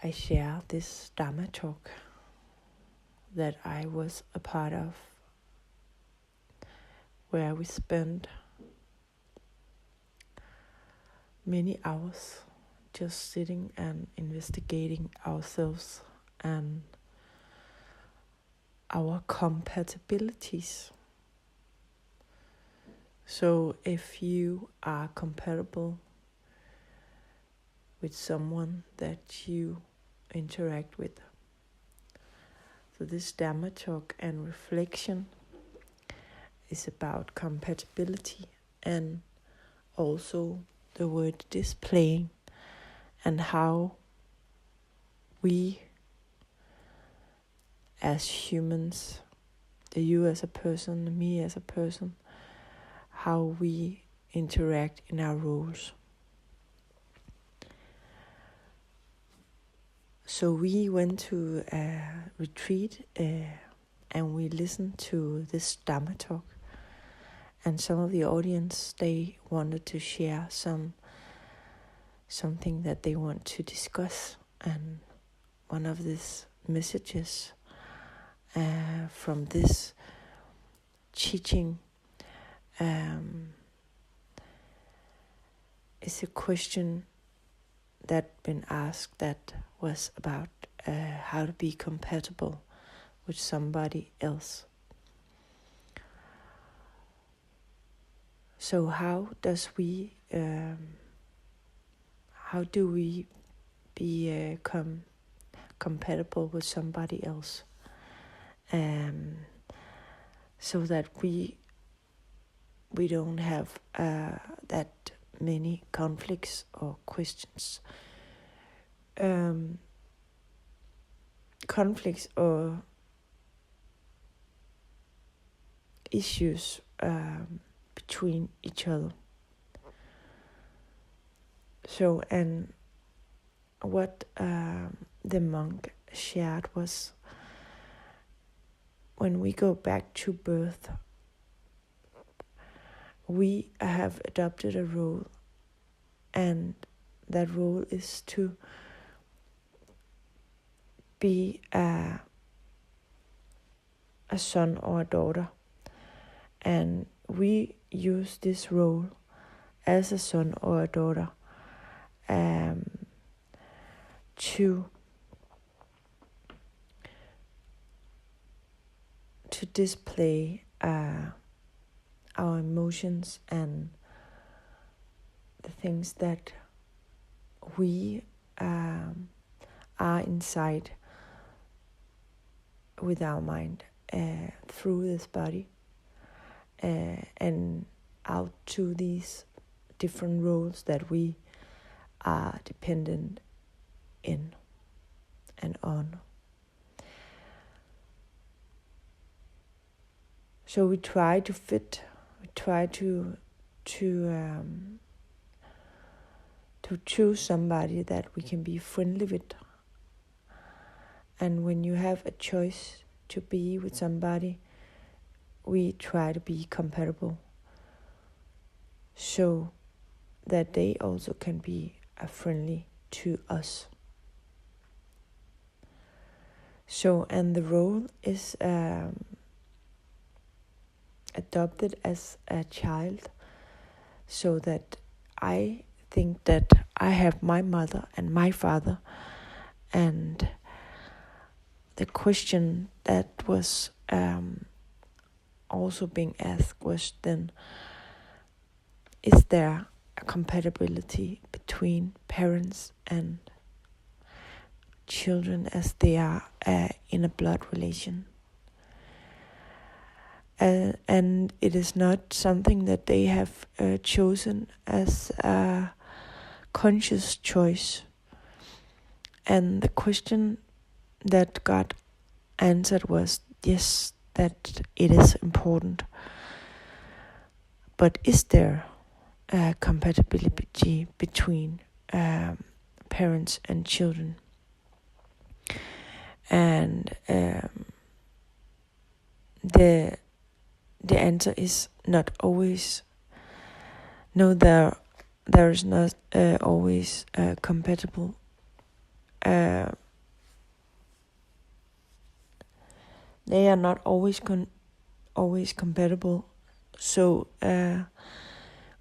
I share this Dharma talk that I was a part of, where we spent many hours just sitting and investigating ourselves and our compatibilities. So if you are compatible with someone that you interact with, so this Dharma talk and reflection is about compatibility and also the word displaying, and how we as humans, you as a person, me as a person, how we interact in our roles. So we went to a retreat and we listened to this Dharma talk, and some of the audience, they wanted to share something that they want to discuss, and one of these messages from this teaching is a question that been asked that was about how to be compatible with somebody else. So how do we become compatible with somebody else, so that we don't have that many conflicts or questions, conflicts or issues between each other. So, and what the monk shared was, when we go back to birth, we have adopted a role, and that role is to be a son or a daughter, and we use this role as a son or a daughter to display our emotions and the things that we are inside with our mind through this body and out to these different roles that we are dependent in and on. So we try to fit, we try to choose somebody that we can be friendly with. And when you have a choice to be with somebody, we try to be compatible, so that they also can be friendly to us. So, and the role is adopted as a child, so that I think that I have my mother and my father, and the question that was also being asked was then, is there a compatibility between parents and children as they are in a blood relation? And it is not something that they have chosen as a conscious choice. And the question that got answered was, yes, that it is important. But is there a compatibility between parents and children? And the answer is not always. No, there is not always compatible they are not always compatible. So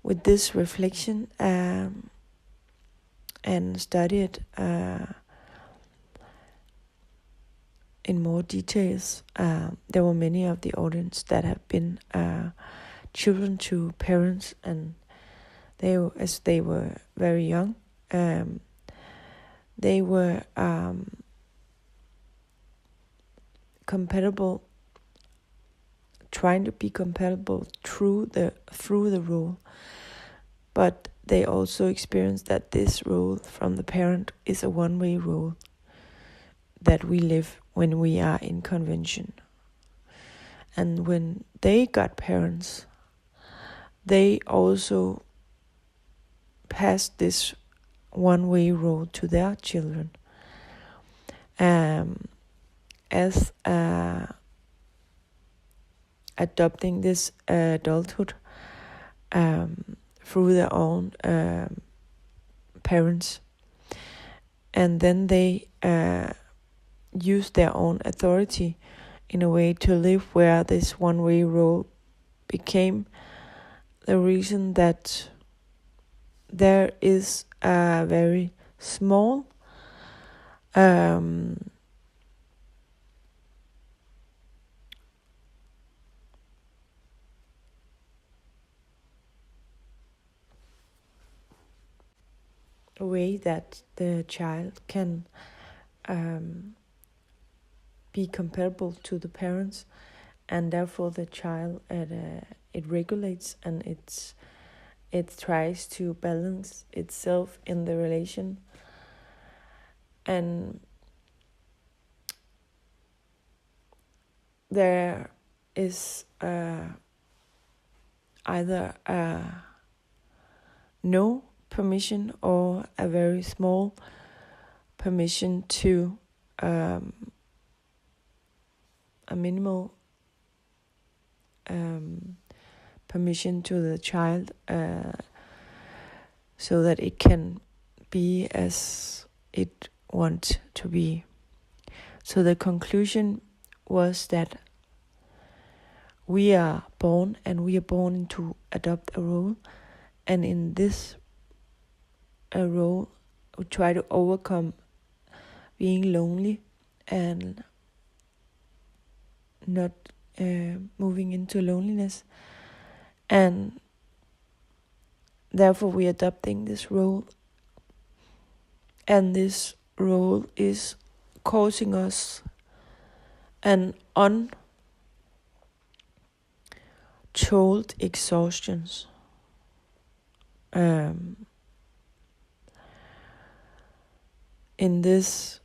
with this reflection and study it in more details, there were many of the audience that have been children to parents, and as they were very young, they were compatible, trying to be compatible through the role, but they also experienced that this role from the parent is a one-way role that we live when we are in convention. And when they got parents, they also passed this one-way role to their children. As adopting this adulthood through their own parents. And then they use their own authority in a way to live where this one-way role became the reason that there is a very small way that the child can be comparable to the parents, and therefore the child it regulates and it tries to balance itself in the relation. And there is either no permission or a very small permission to a minimal permission to the child, so that it can be as it wants to be. So the conclusion was that we are born to adopt a role, and in this role we try to overcome being lonely and not moving into loneliness, and therefore we are adopting this role, and this role is causing us an untold exhaustions. In this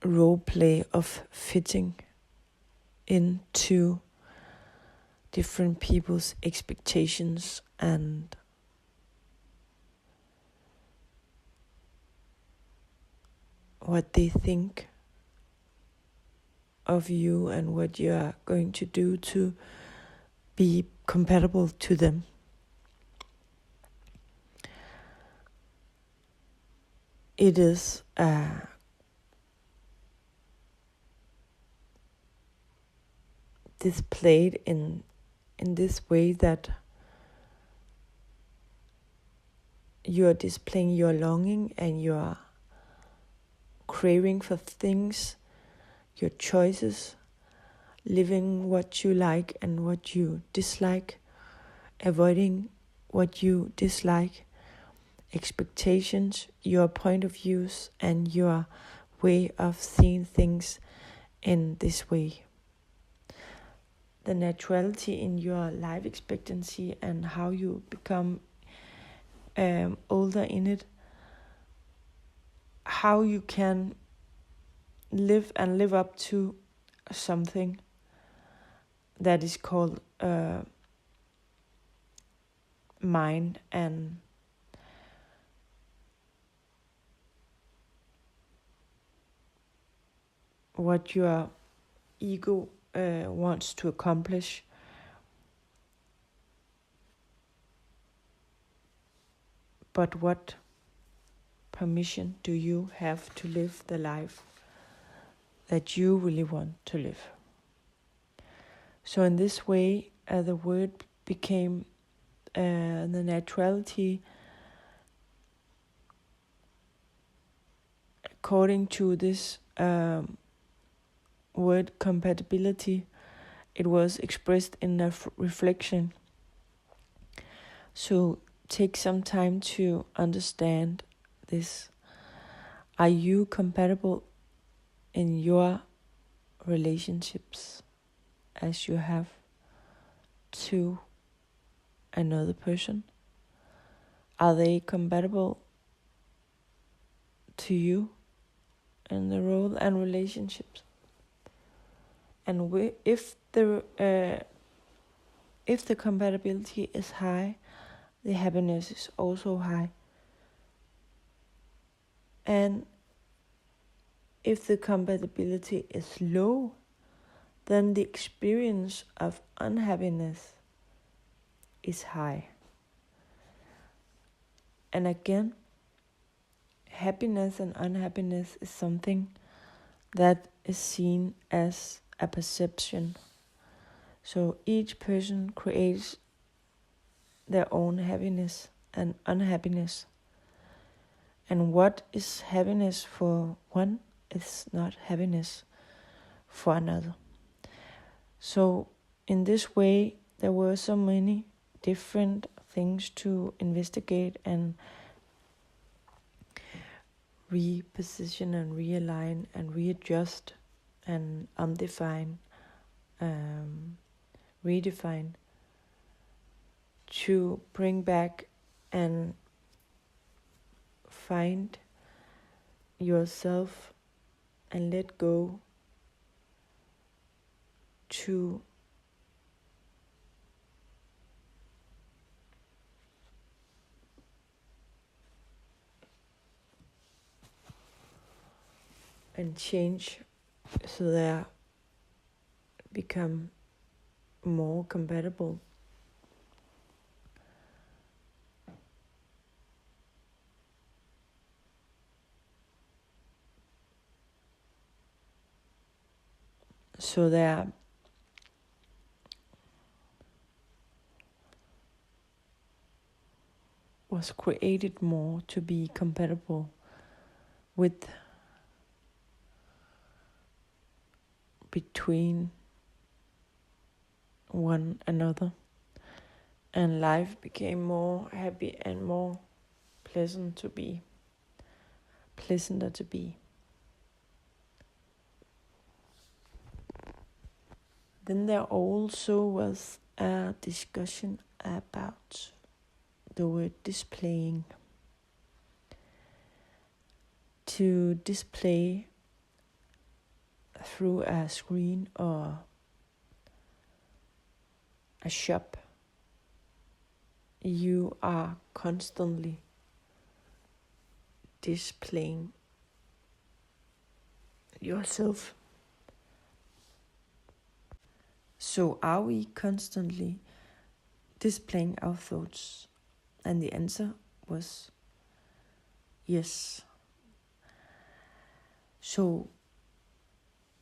role play of fitting into different people's expectations and what they think of you and what you are going to do to be compatible to them. It is displayed in this way that you are displaying your longing and your craving for things, your choices, living what you like and what you dislike, avoiding what you dislike, expectations, your point of views, and your way of seeing things in this way. The naturality in your life expectancy and how you become older in it, how you can live up to something that is called mine, and what your ego wants to accomplish. but what permission do you have to live the life that you really want to live? So in this way, the word became the naturality according to this word compatibility. It was expressed in a reflection. So take some time to understand this. Are you compatible in your relationships as you have to another person? Are they compatible to you in the role and relationships? And if the compatibility is high, the happiness is also high. And if the compatibility is low, then the experience of unhappiness is high. And again, happiness and unhappiness is something that is seen as a perception. So each person creates their own happiness and unhappiness. And what is happiness for one is not happiness for another. So in this way, there were so many different things to investigate and reposition and realign and readjust and undefine, redefine, to bring back and find yourself and let go to and change so they become more compatible. So there was created more to be compatible with between one another, and life became more happy and more pleasanter to be. Then there also was a discussion about the word displaying. To display through a screen or a shop, you are constantly displaying yourself. So are we constantly displaying our thoughts? And the answer was yes. So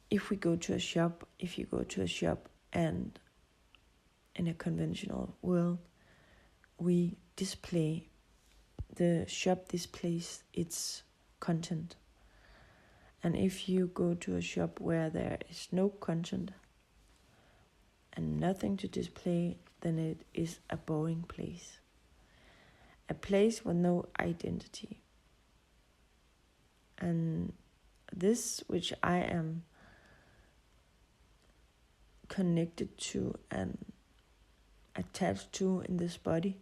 if you go to a shop and in a conventional world, the shop displays its content. And if you go to a shop where there is no content and nothing to display, then it is a boring place. A place with no identity. And this which I am connected to and attached to in this body,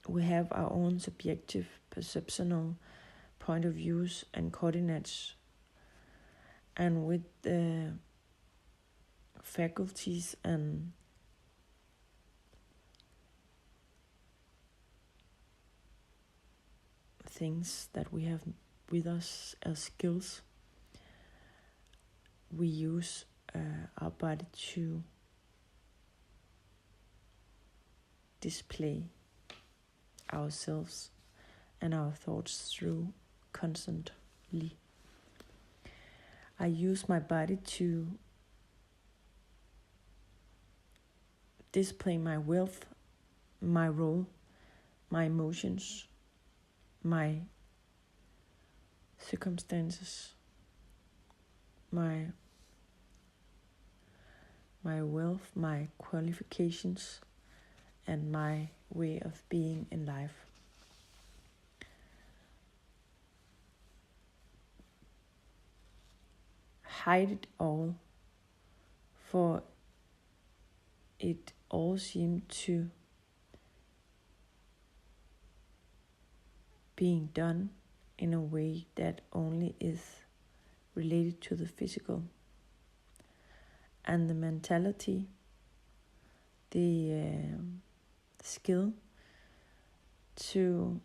we have our own subjective, perceptional point of views and coordinates. And with the faculties and things that we have with us as skills, we use our body to display ourselves and our thoughts through constantly. I use my body to display my wealth, my role, my emotions, my circumstances, my wealth, my qualifications, and my way of being in life. Hide it all, for it all seemed to being done in a way that only is related to the physical. And the mentality, the skill to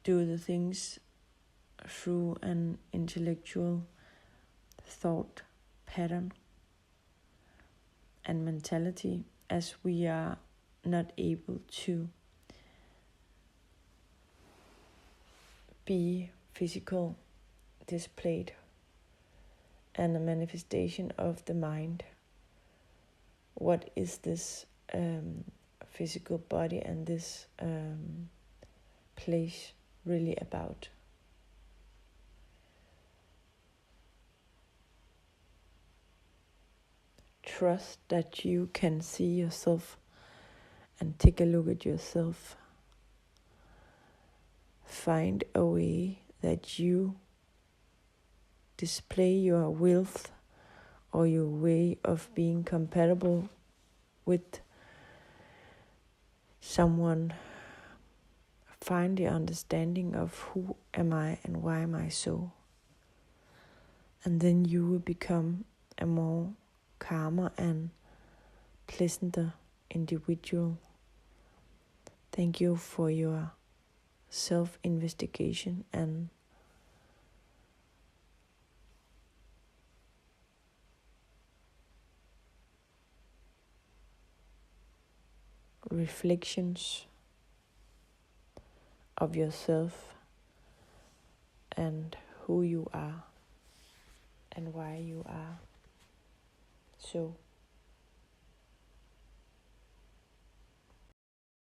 do the things through an intellectual thought pattern and mentality, as we are not able to be physical displayed and a manifestation of the mind. What is this physical body and this place really about? Trust that you can see yourself and take a look at yourself. Find a way that you display your wealth or your way of being compatible with someone. Find the understanding of who am I and why am I so. And then you will become a more calmer and pleasanter individual. Thank you for your self-investigation and reflections of yourself and who you are and why you are so.